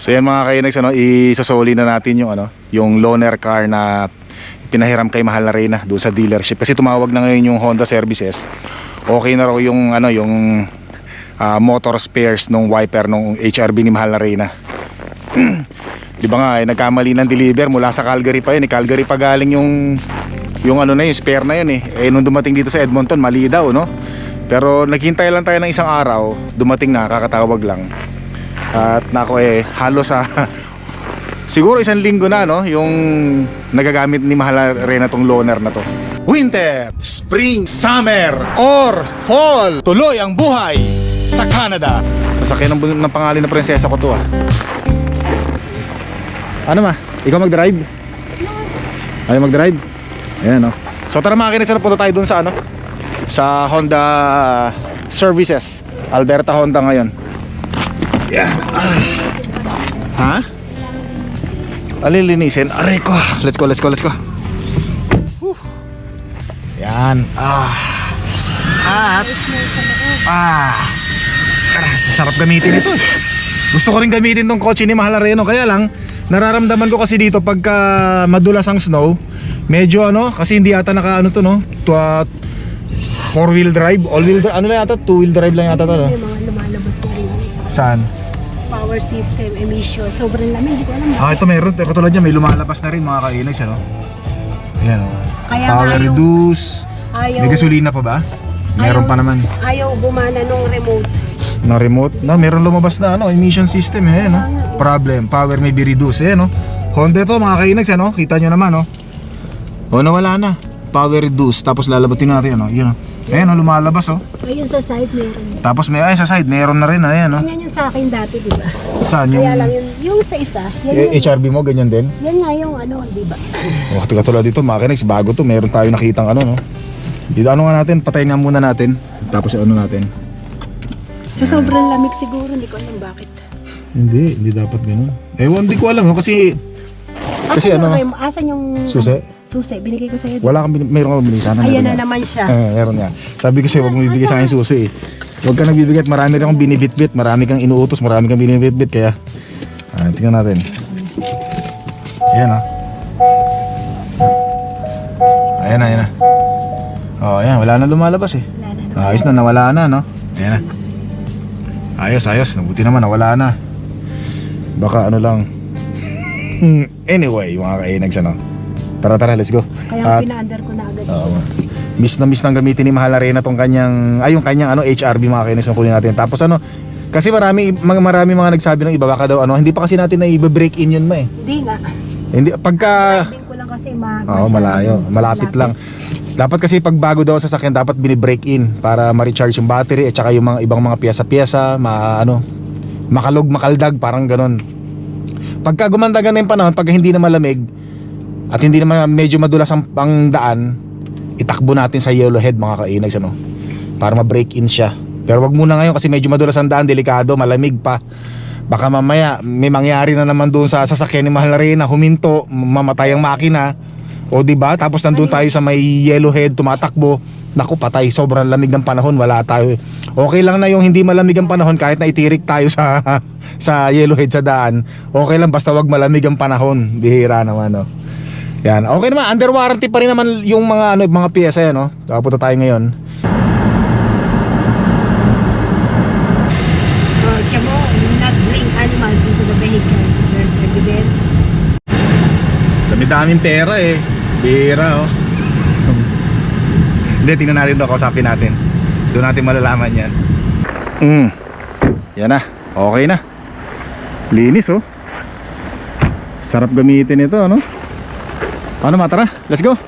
So yan mga kainags, ano, isosoli na natin yung yung loaner car na pinahiram kay Mahal na Reyna doon sa dealership kasi tumawag na ngayon yung Honda Services. Okay na raw yung motor spares nung wiper nung HRV ni Mahal na Reyna. Di ba nga nagkamali ng deliver mula sa Calgary pa yun, Calgary pa galing yung spare na yun nung dumating dito sa Edmonton mali daw, no? Pero naghintay lang tayo ng isang araw, dumating na, kakatawag lang. At nako halos siguro isang linggo na, no, yung nagagamit ni Mahal na Reyna tong loaner na to. Winter, spring, summer, or fall, tuloy ang buhay sa Canada. Sasakyan ng pangalan na prinsesa ko to Ano ma? Ikaw mag-drive? Ayaw mag-drive? Ayan, no. So tara mga kinis, punta tayo dun sa sa Honda Services, Alberta Honda ngayon. Yeah. Ha? Alilinisin. Aray ko. Let's go. Whew. Yan. Sarap gamitin ito. Gusto ko rin gamitin tong kotse ni Mahal na Reyna. Kaya lang nararamdaman ko kasi dito pagka madulas ang snow, medyo kasi hindi yata naka to, no? 4-wheel drive, all-wheel drive, lang yata, 2-wheel drive lang yata to, no? May mga lumalabas na rin saan? Power system, emission, sobrang lamig, hindi ko alam. Ito meron, katulad niya, may lumalabas na rin mga kainags, Ayan, Kaya power reduce, may gasolina pa ba? Meron pa naman. Ayaw bumana nung remote. Na remote, meron lumabas na emission system, problem, power may be reduced, Honda to mga kainags, kita nyo naman, nawala na, power reduce, tapos lalabatin natin, yun, ayan, lumalabas, Ayun sa side meron. tapos may sa side meron na rin, ayan, Ganyan yung sa akin dati, di ba? Saan yung? Kaya lang yung sa isa, yan yung, HRV mo, ganyan din? yan nga yung di ba? Katulad dito mga kainags, bago to, meron tayo nakitang dito nga natin, patayin nga muna natin, tapos natin. So, sobrang lamig siguro, hindi ko alam bakit. Hindi dapat ganun. Hindi ko alam, kasi asan yung susi? Susi, binigay ko sa'yo. Meron kang binigay sana. Ayan na naman siya. Meron nga. Sabi ko sa'yo, huwag mo bibigay sa akin susi. Huwag ka nagbibigay at marami rin akong binibitbit. Marami kang inuutos, marami kang binibitbit. Kaya, tingnan natin. Ayan Ayan na. Ayan, wala na lumalabas Ayos na, nawala na, no? Ayan na. Ayos. Nabuti naman, nawala na. Baka lang. Anyway, mga kainags, Tara, let's go. Kaya pina-under ko na agad siya. Miss nang gamitin ni Mahal na Reyna tong kanyang HRV mga kainis na kunin natin. Tapos kasi marami mga nagsabi ng iba baka daw hindi pa kasi natin na i-break in yun Hindi nga. Hindi pagka Driving ko lang kasi malayo, malapit lang. Dapat kasi pag bago daw sa sasakyan dapat bini-break in para ma-recharge yung battery at saka yung mga ibang mga piyesa-piyesa, makaldag, parang ganun. Pagka gumandagan na yung panahon, pag hindi na malamig at hindi naman medyo madulas ang daan, itakbo natin sa yellowhead mga kainags para ma-break in siya. Pero wag muna ngayon kasi medyo madulas ang daan, delikado, malamig pa. Baka mamaya may mangyari na naman doon sa sasakyan ni Mahal na Reyna, huminto, mamatay ang makina. O diba? Tapos nandun tayo sa may yellowhead, tumatakbo. Naku, patay, sobrang lamig ng panahon, wala tayo. Okay lang na yung hindi malamig ang panahon kahit na itirik tayo sa yellowhead sa daan. Okay lang basta wag malamig ang panahon. Bihira naman, Yan, okay naman, under warranty pa rin naman yung mga piyesa yan, Punta tayo ngayon. Chamo, not bring animals into the vehicle. There's evidence. Dami-daming pera bihira, Hindi, tingnan natin doon, kausapin natin. Doon natin malalaman yan. Yan na, okay na. Linis, Sarap gamitin ito, Paano tara, let's go.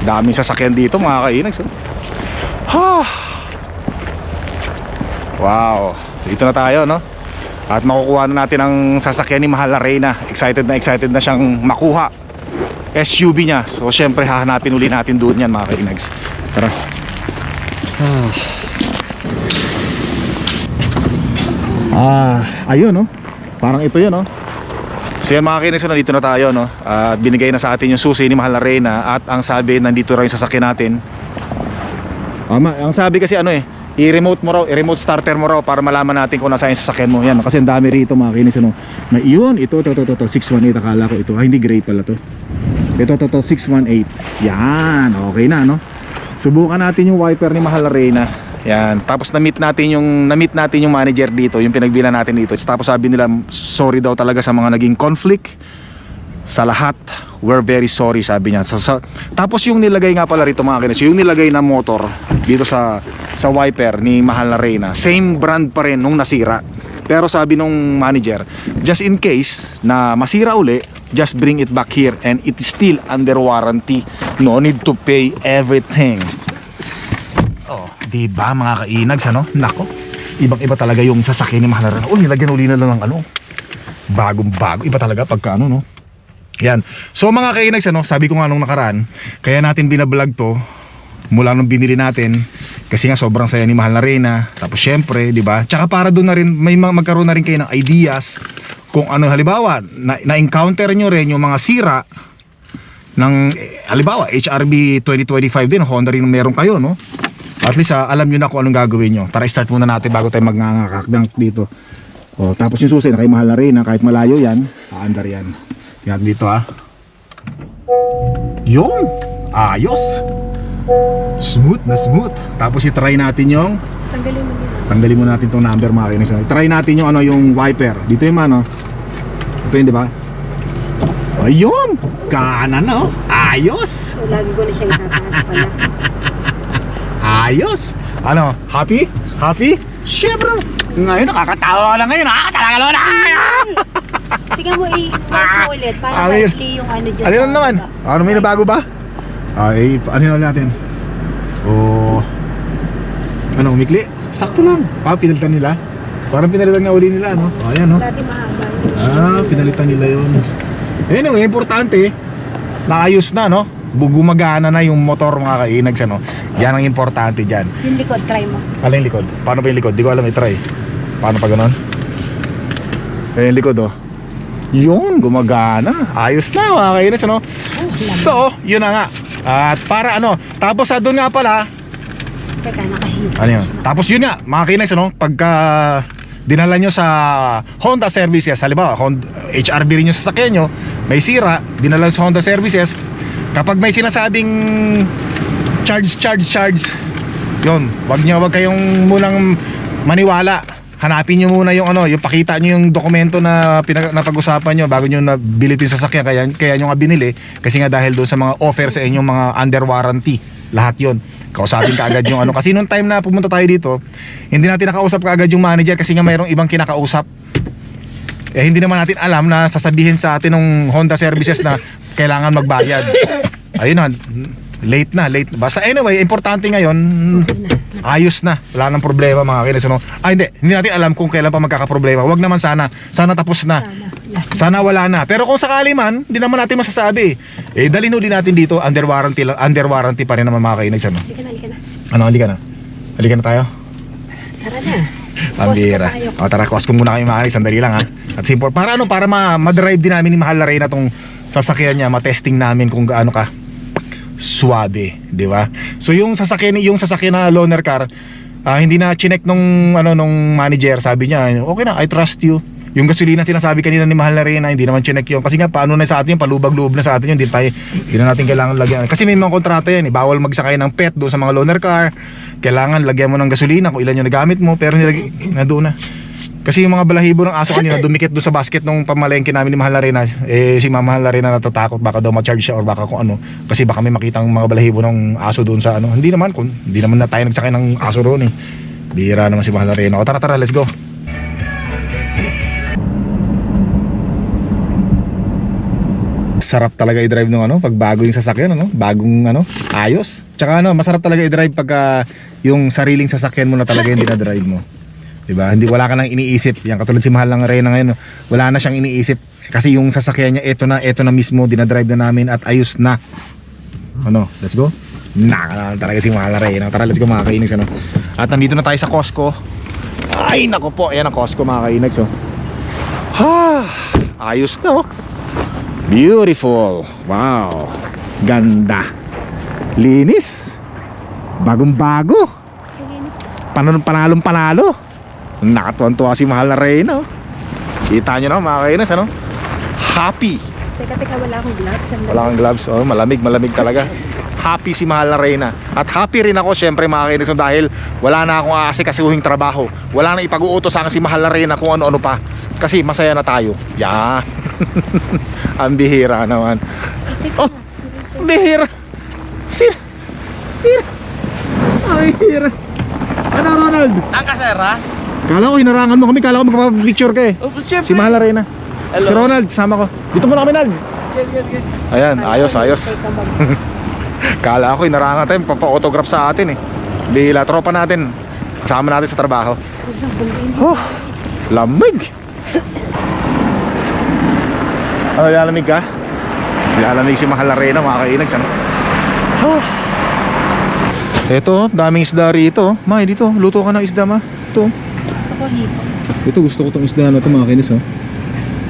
Daming sasakyan dito mga kainags, Wow, dito na tayo, At makukuha na natin ang sasakyan ni Mahal na Reyna. Excited na siyang makuha SUV niya. So syempre hahanapin uli natin doon yan mga kainags. Tara. Ayun, parang ito yun, So yan mga kainags, nandito na tayo, At binigay na sa atin yung susi ni Mahal na Reyna. At ang sabi, nandito raw yung sasakyan natin. Ang sabi kasi i-remote mo raw, i-remote starter mo raw para malaman natin kung nasa yung sasakyan mo. Yan, kasi ang dami rito mga kinis, ano. Na yun, ito 618, akala ko ito. Hindi gray pala to. Ito 618. Yan, okay na, no. Subukan natin yung wiper ni Mahal Reyna. Yan, tapos na-meet natin yung manager dito, yung pinagbilan natin dito. Tapos sabi nila, sorry daw talaga sa mga naging conflict. Sa lahat, we're very sorry, sabi niya. Tapos yung nilagay nga pala rito mga kinis, yung nilagay na motor dito sa wiper ni Mahal na Reyna, same brand pa rin nung nasira. Pero sabi nung manager, just in case na masira uli, just bring it back here and it is still under warranty. No need to pay everything. Oh, di ba mga kainags, ano? Nako, ibang-iba talaga yung sasakyan ni Mahal na Reyna. Oh, nilagyan uli na lang ng ano, bagong-bago. Iba talaga pagka ano, no? Yan. So mga kainags, ano, sabi ko nga nung nakaraan, kaya natin binablog to mula nung binili natin kasi nga sobrang saya ni Mahal na Reyna. Tapos syempre, di ba? Tsaka para doon na rin may magkaroon na rin kayo ng ideas kung ano, halimbawa na-encounter nyo rin yung mga sira ng halimbawa HRB 2025 din, Honda rin meron kayo, no? At least alam nyo na kung anong gagawin nyo. Tara, start muna natin bago tayo magngangakakdang dito. O, tapos yung susi na kay Mahal na Reyna, kahit malayo yan, aandar yan. Yan dito Yun, ayos. Smooth na smooth. Tapos i-try natin yung tanggalin mo natin tong number mga kinis. Try natin yung ano, yung wiper. Dito yung ano. Ito yun, di ba? Ayun, kanan na, oh. Ayos. So, lagi ko na siyang itataas pala. Ayos. Ano, happy? Happy? Syempre. Ngayon nakakatawa lang ngayon. Talaga na. Tingnan mo ulit para likely yung ano dyan. Ano na naman? Ano, may nabago ba? Ay, ano na natin? Oh. Ano, umikli? Sakto lang. Pinalitan nila. Parang pinalitan nga uli nila, no? Ayan, no? Dati mahaba. Pinalitan nila yun. Anyway, importante, naayos na, no? Gumagana na yung motor mga kainags, ano? Yan ang importante dyan. Yung likod, try mo. Ano yung likod? Paano ba yung likod? Di ko alam, i-try. Paano pa ganon? Ayan yung likod, oh. Yun, gumagana. Ayos na mga kainis, ano? So, yun na nga. At para ano, tapos doon nga pala, teka, nakahit. ano yun? Tapos yun nga, mga kainis, ano? Pagka dinala nyo sa Honda Services, halimbawa, HRB rin yung sasakyan nyo, may sira, dinala sa Honda Services, kapag may sinasabing charge, yun, wag kayong munang maniwala. Hanapin nyo muna yung ano, yung pakita nyo yung dokumento na napag-usapan nyo bago nyo nabili yung sasakyan. Kaya nyo nga binili kasi nga dahil doon sa mga offer sa inyong mga under warranty. Lahat yon. Kausapin ka agad yung ano. Kasi nung time na pumunta tayo dito, hindi natin nakausap ka agad yung manager kasi nga mayroong ibang kinakausap. Hindi naman natin alam na sasabihin sa atin ng Honda Services na kailangan magbayad. Ayun na, late na. Basta anyway, importante ngayon, ayos na, wala nang problema mga kinis, ano? Hindi natin alam kung kailan pa magkakaproblema. Wag naman sana tapos na. Sana wala na. Pero kung sakali man, hindi naman natin masasabi. Dalhin din natin dito, under warranty pa rin naman mga kinis, ano? Halika na. Ano, halika na tayo. Tara na. Ang bira. O tara, Costco muna kayo mga kinis, sandali lang, ha. At simple, para ma-drive din namin ni Mahal na Reyna tong sasakyan niya, ma-testing namin kung gaano ka suwabe, di ba? So yung sasakyan na loaner car, hindi na chinek nung manager, sabi niya, okay na, I trust you. Yung gasolina sinasabi kanina ni Mahal na Reyna, hindi naman chinek yun. Kasi nga, paano na sa atin yun, palubag-loob na sa atin yun, hindi na natin kailangan lagyan. Kasi may mga kontrata yan, bawal magsakay ng pet doon sa mga loaner car. Kailangan lagyan mo ng gasolina kung ilan yung nagamit mo, pero na doon na. Kasi yung mga balahibo ng aso kanina dumikit doon sa basket nung pamalengke namin ni Mahal na Reyna. Si Mahal na Reyna natatakot baka daw ma-charge siya or baka kung ano. Kasi baka may makitang mga balahibo ng aso doon sa ano. Hindi naman na tayo nagsakay ng aso roon, eh. Bihira naman si Mahal na Reyna. O tara, let's go. Sarap talaga i-drive nung pag bago yung sasakyan, bagong ayos. Tsaka masarap talaga i-drive pagka yung sariling sasakyan mo na talaga yung dinadrive mo. Diba? Wala ka nang iniisip. Yan, katulad si Mahal ng Reyna ngayon, wala na siyang iniisip kasi yung sasakyan niya eto na mismo, dinadrive na namin at ayos na. Let's go. Talaga si Mahal ng Reyna. Tara, let's go mga kainags, At nandito na tayo sa Costco. Ay, nako po, ayan ang Costco mga kainags, ayos na, beautiful. Wow, ganda, linis, bagong bago. panalong panalo. Nakatuwan-tuwa si mahal na Reyna, oh. Kita nyo na mga kainis, ano? Happy. Teka, wala akong gloves. Wala kang gloves, oh, malamig talaga. Happy si mahal na Reyna. At happy rin ako syempre mga kainis, dahil wala na akong aasikasuhing trabaho. Wala na ipag-uutos sa akin si mahal na Reyna kung ano-ano pa. Kasi masaya na tayo. Yeah. Ang bihira naman. Oh, bihira. Sino? Ay, bihira. Ano, Ronald? Ang kasera? Kala ko hinarangan mo kami, kala ko magpapapicture ka eh. Oh, syempre. Si mahal na Reyna. Hello. Si Ronald, sama ko. Dito muna kami, Nald. Ayan, ayos. Kala ko hinarangan tayo, papa-autograph sa atin eh. Bihila, tropa natin. Kasama natin sa trabaho. Oh, lamig. Ano, lalamig ka? Lalamig si mahal na Reyna, mga kainags, ano? Oh. Eto, daming isda rito. Ma, dito, luto ka ng isda, ma. Ito. Gusto ko hipo. Ito, gusto ko tong isda na ito, mga kinis, oh.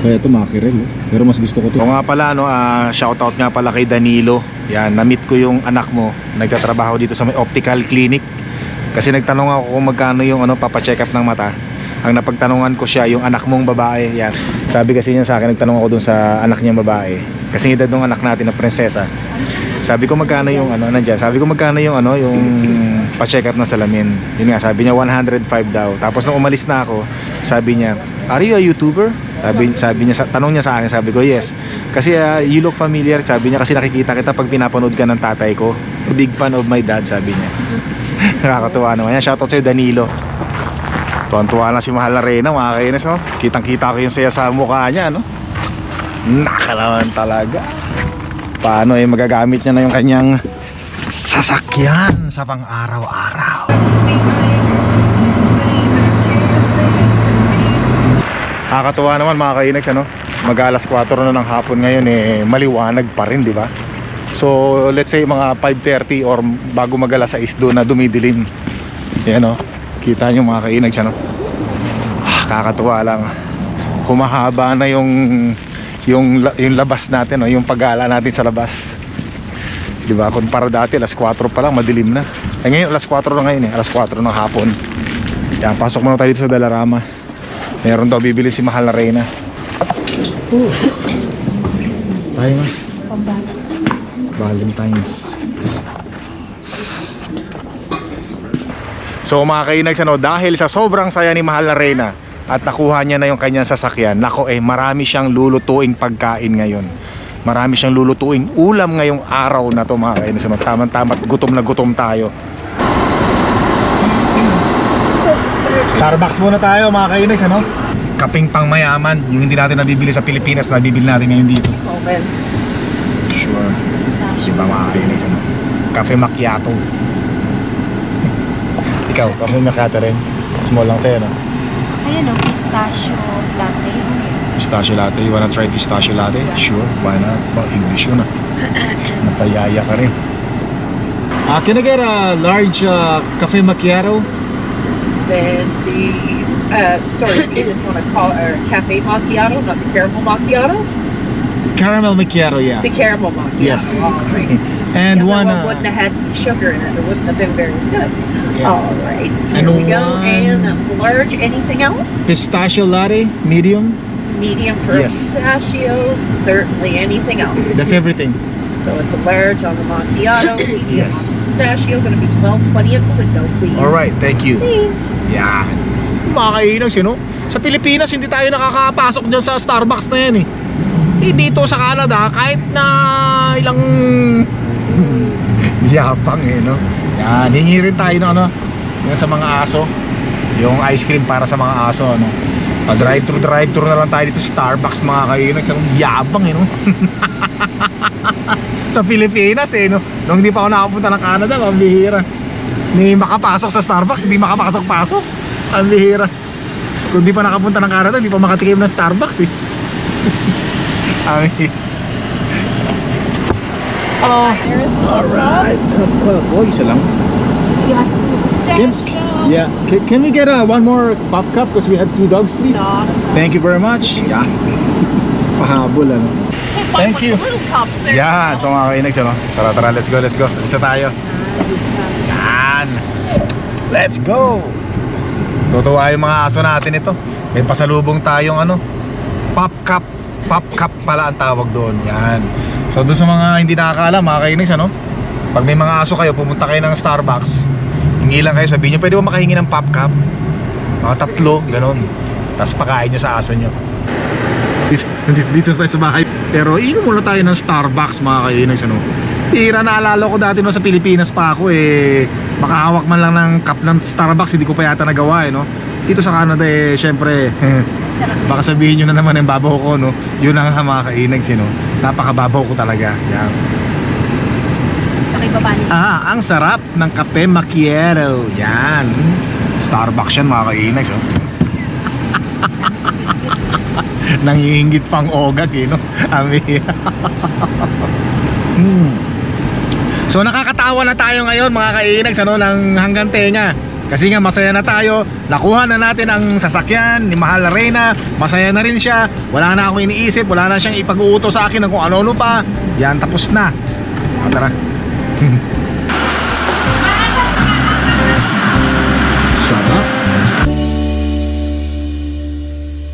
Kaya ito makirel, oh. Pero mas gusto ko ito. O nga pala, no, shoutout nga pala kay Danilo. Yan, na-meet ko yung anak mo. Nagtatrabaho dito sa may optical clinic. Kasi nagtanong ako kung magkano yung papacheck up ng mata. Ang napagtanungan ko siya, yung anak mong babae. Yan. Sabi kasi niya sa akin, nagtanong ako dun sa anak niyang babae. Kasi edad ng anak natin na prinsesa. Sabi ko magkano yung nandiyan. Sabi ko magkano yung yung pa-check up na salamin. Yun nga, sabi niya 105 daw. Tapos nung umalis na ako, sabi niya, "Are you a YouTuber?" Sabi niya, tanong niya sa akin, sabi ko, "Yes." Kasi you look familiar, sabi niya, kasi nakikita kita pag pinapanood ka ng tatay ko. Big fan of my dad, sabi niya. Nakakatuwa naman yan. Shoutout sa'yo, Danilo. Tuwan-tuwa na si mahal na Reyna, mga kainis, no? Kitang-kita ko yung saya sa mukha niya, no? Nakalaman talaga. Paano magagamit niya na yung kanyang sasakyan sa pang-araw-araw. Nakakatuwa naman mga kainags, mag alas 4 na ng hapon ngayon, maliwanag pa rin, di ba? So let's say mga 5:30 or bago mag alas 6 doon na dumidilim. Yan, kita nyo mga kainags, kakatuwa lang. Humahaba na yung labas natin, yung paggala natin sa labas. Di ba? Kung para dati alas 4 pa lang madilim na. Ngayon alas 4 na ngayon, alas 4 ng hapon. Yan, pasok muna tayo dito sa Dalarama. Meron daw bibili si mahal na Reyna. Tayo nga. Valentine's. So mga kainags, dahil sa sobrang saya ni mahal na Reyna at nakuha niya na yung kanyang sasakyan, nako marami siyang lulutuing pagkain ngayon. Marami siyang lulutuing ulam ngayong araw na to mga kainags. Tama-tama, gutom na gutom tayo. Starbucks muna tayo mga kainags, kaping pang mayaman, yung hindi natin nabibili sa Pilipinas, nabibili natin ngayon dito. Sure. Diba mga kainags, Cafe Macchiato. Ikaw, Cafe Macchiato rin. Small lang sa'yo, Ayan pistachio latte. Pistachio latte, you wanna try pistachio latte? Sure, why not? English yun, napayaya ka rin. Can I get a large Cafe Macchiato? Sorry, you just want to call it cafe macchiato, not the caramel macchiato? Caramel macchiato, yeah. The caramel macchiato. Yes. All right. And Yeah, one that one wouldn't have had sugar in it. It wouldn't have been very good. Yeah. All right. And Here we go. one- And large. Anything else? pistachio latte, medium. Medium for Yes. pistachios. Certainly. Anything else? That's everything. So it's a large on the macchiato. Medium Yes. on the pistachio. Going to be 12.20 at the window, please. Alright, thank you. Please. Yeah. Mga kainags, sa Pilipinas hindi tayo nakakapasok dyan sa Starbucks na yan dito sa Canada, kahit na ilang yapang yan, hingi rin tayo yung sa mga aso, yung ice cream para sa mga aso, drive-thru na lang tayo dito sa Starbucks mga kainags, yabang sa Pilipinas nung hindi pa ako nakapunta ng Canada, ang bihira ni makapasok sa Starbucks, hindi makapasok-pasok, ang bihira. Kung di pa nakapunta ng Canada, hindi pa makatikim ng Starbucks Hello. Alright. Cup. Oh, isa lang. Yes, Yeah. Can we get one more pop cup because we have 2 dogs, please? Thank you very much. Yeah. Pahabol Thank you. Yeah, ito mga kainags, tara, let's go. Isa tayo. Yan. Let's go! Tutuwa yung mga aso natin ito. May pasalubong tayong ano, pop cup. Pop cup pala ang tawag doon. Yan. So doon sa mga hindi nakakaalam, mga kainis, ano? Pag may mga aso kayo, pumunta kayo ng Starbucks, hingi lang kayo, sabihin nyo, pwede ba makahingi ng pop cup? Mga 3, ganun. Tapos pakain nyo sa aso nyo. Dito tayo sa bahay. Pero inom muna tayo ng Starbucks, mga kainis, ano? Tira, naalala ko dati no, sa Pilipinas pa ako makahawak man lang ng cup ng Starbucks, hindi ko pa yata nagawa no. Dito sa Canada syempre baka sabihin nyo na naman yung babaw ko no. Yun ang mga kainags no. Napakababaw ko talaga. Yan. Pakibabalik. Ang sarap ng kape macchiato. Yan. Starbucks yan mga kainags oh. Nangihingit pang ogag no. Ami. So nakakatawa na tayo ngayon mga kainags ano, ng hanggang tenga. Kasi nga masaya na tayo. Nakuha na natin ang sasakyan ni Mahal na Reyna. Masaya na rin siya. Wala na akong iniisip. Wala na siyang ipag-uutos sa akin ng kung ano-ano pa. Yan, tapos na. Tara.